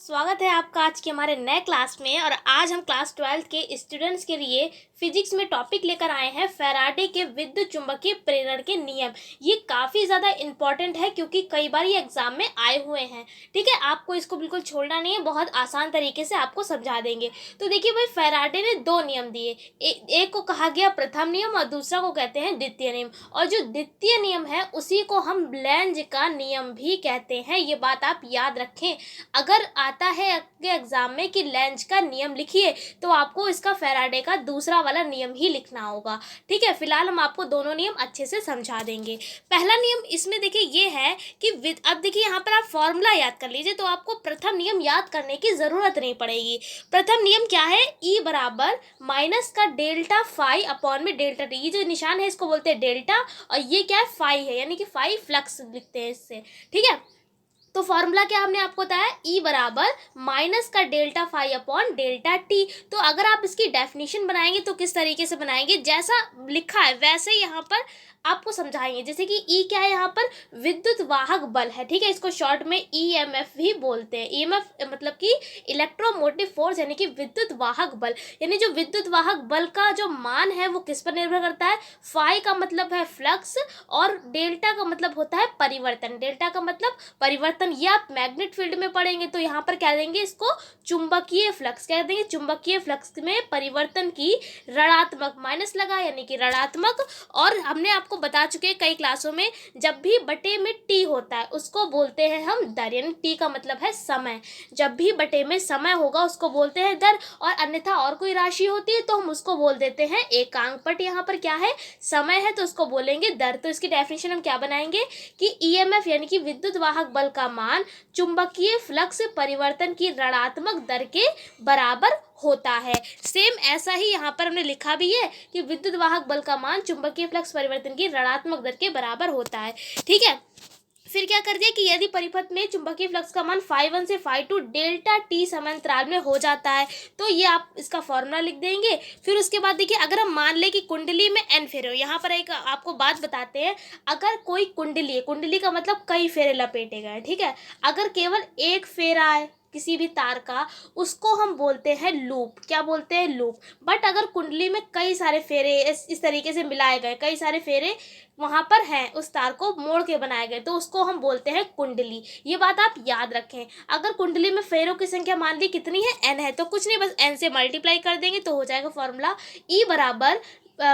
स्वागत है आपका आज के हमारे नए क्लास में। और आज हम क्लास 12 के स्टूडेंट्स के लिए फिजिक्स में टॉपिक लेकर आए हैं फैराडे के विद्युत चुंबकीय प्रेरण के नियम। ये काफ़ी ज़्यादा इंपॉर्टेंट है क्योंकि कई बार ये एग्जाम में आए हुए हैं। ठीक है, आपको इसको बिल्कुल छोड़ना नहीं है, बहुत आसान तरीके से आपको समझा देंगे। तो देखिए भाई, फैराडे ने दो नियम दिए, एक को कहा गया प्रथम नियम और दूसरा को कहते हैं द्वितीय नियम। और जो द्वितीय नियम है उसी को हम लेंज का नियम भी कहते हैं। ये बात आप याद रखें। अगर आता है आपके एग्जाम में कि लेंज का नियम लिखिए तो आपको इसका फैराडे का दूसरा वाला नियम ही लिखना होगा। ठीक है, फिलहाल हम आपको दोनों नियम अच्छे से समझा देंगे। पहला नियम इसमें देखिए ये है कि अब देखिए यहाँ पर आप फॉर्मूला याद कर लीजिए तो आपको प्रथम नियम याद करने की ज़रूरत नहीं पड़ेगी। प्रथम नियम क्या है? ई बराबर माइनस का डेल्टा फाई अपॉन में डेल्टा टी। ये जो निशान है इसको बोलते हैं डेल्टा, और ये क्या है? फाई है, यानी कि फाई फ्लक्स लिखते हैं इससे। ठीक है, तो फॉर्मूला क्या हमने आपको बताया? ई बराबर माइनस का delta phi upon delta T. तो अगर आप इसकी डेफिनेशन बनाएंगे तो किस तरीके से बनाएंगे? जैसा लिखा है वैसे ही यहाँ पर आपको समझाएंगे। जैसे कि ई क्या है यहाँ पर? विद्युत वाहक बल है। ठीक है, इसको शॉर्ट में ईएमएफ भी बोलते हैं। ईएमएफ मतलब कि इलेक्ट्रोमोटिव फोर्स, यानी कि विद्युत वाहक बल। यानी जो विद्युत वाहक बल का जो मान है वो किस पर निर्भर करता है? फाई का मतलब है फ्लक्स और डेल्टा का मतलब होता है परिवर्तन। डेल्टा का मतलब परिवर्तन। ये आप मैग्नेट फील्ड में पढ़ेंगे तो यहाँ पर क्या देंगे इसको? चुंबकीय फ्लक्स कह देंगे। चुंबकीय फ्लक्स में परिवर्तन की ऋणात्मक, माइनस लगा यानी कि ऋणात्मक। और हमने आपको बता चुके हैं कई क्लासों में, जब भी बटे में टी होता है उसको बोलते हैं हम दर, यानी टी का मतलब है समय। जब भी बटे में समय होगा उसको बोलते हैं दर, और अन्यथा और कोई राशि होती है तो हम उसको बोल देते हैं एकांक। बट यहाँ पर क्या है? समय है तो उसको बोलेंगे दर। तो इसकी डेफिनेशन हम क्या बनाएंगे कि ईएमएफ यानी कि विद्युत वाहक बल का मान चुंबकीय फ्लक्स परिवर्तन की ऋणात्मक दर के बराबर होता है। सेम ऐसा ही यहाँ पर हमने लिखा भी है कि विद्युत वाहक बल का मान चुंबकीय फ्लक्स परिवर्तन की ऋणात्मक दर के बराबर होता है। ठीक है, फिर क्या कर दिया कि यदि परिपथ में चुंबकीय फ्लक्स का मान φ1 से φ2 डेल्टा टी समांतराल में हो जाता है तो ये आप इसका फॉर्मूला लिख देंगे। फिर उसके बाद देखिए, अगर हम मान लें कि कुंडली में n फेरे हो, यहाँ पर एक आपको बात बताते हैं। अगर कोई कुंडली है, कुंडली का मतलब कई फेरे लपेटे गए, ठीक है, अगर केवल एक फेरा है किसी भी तार का, उसको हम बोलते हैं लूप। क्या बोलते हैं? लूप। बट अगर कुंडली में कई सारे फेरे इस तरीके से मिलाए गए, कई सारे फेरे वहाँ पर हैं, उस तार को मोड़ के बनाए गए, तो उसको हम बोलते हैं कुंडली। ये बात आप याद रखें। अगर कुंडली में फेरों की संख्या मान ली कितनी है? n है, तो कुछ नहीं, बस n से मल्टीप्लाई कर देंगे तो हो जाएगा फॉर्मूला ई बराबर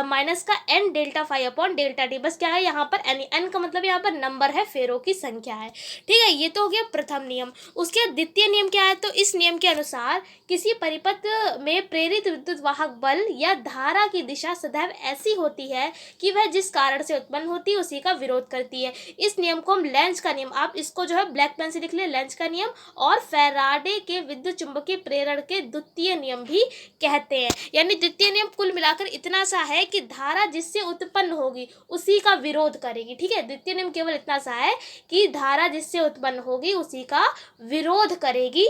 माइनस का n delta phi upon delta T. बस क्या है यहाँ पर? n का मतलब यहाँ पर नंबर है, फेरों की संख्या है। ठीक है, ये तो हो गया प्रथम नियम। उसके द्वितीय नियम क्या है? तो इस नियम के अनुसार किसी परिपथ में प्रेरित विद्युत वाहक बल या धारा की दिशा सदैव ऐसी होती है कि वह जिस कारण से उत्पन्न होती है उसी का विरोध करती है। इस नियम को हम लेंज का नियम, आप इसको जो है ब्लैक पेन से लिख ले, लेंज का नियम, और फैराडे के विद्युत चुंबकीय प्रेरण के द्वितीय नियम भी कहते हैं। यानी द्वितीय नियम कुल मिलाकर इतना सा है कि धारा जिससे उत्पन्न होगी उसी का विरोध करेगी। ठीक है, द्वितीय नियम केवल इतना सा है कि धारा जिससे उत्पन्न होगी उसी का विरोध करेगी।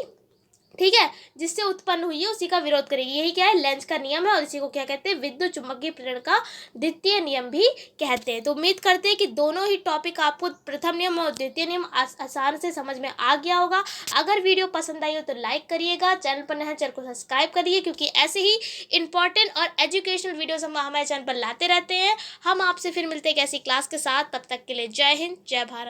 ठीक है, जिससे उत्पन्न हुई है उसी का विरोध करेगी। यही क्या है? लेंज का नियम है, और इसी को क्या कहते हैं? विद्युत चुंबकीय प्रेरण का द्वितीय नियम भी कहते हैं। तो उम्मीद करते हैं कि दोनों ही टॉपिक आपको प्रथम नियम और द्वितीय नियम आसान से समझ में आ गया होगा। अगर वीडियो पसंद आई हो तो लाइक करिएगा, चैनल पर नए हैं चैनल को सब्सक्राइब करिए, क्योंकि ऐसे ही इंपॉर्टेंट और एजुकेशनल वीडियोज हम हमारे चैनल पर लाते रहते हैं। हम आपसे फिर मिलते हैं एक ऐसी क्लास के साथ। तब तक के लिए जय हिंद, जय भारत।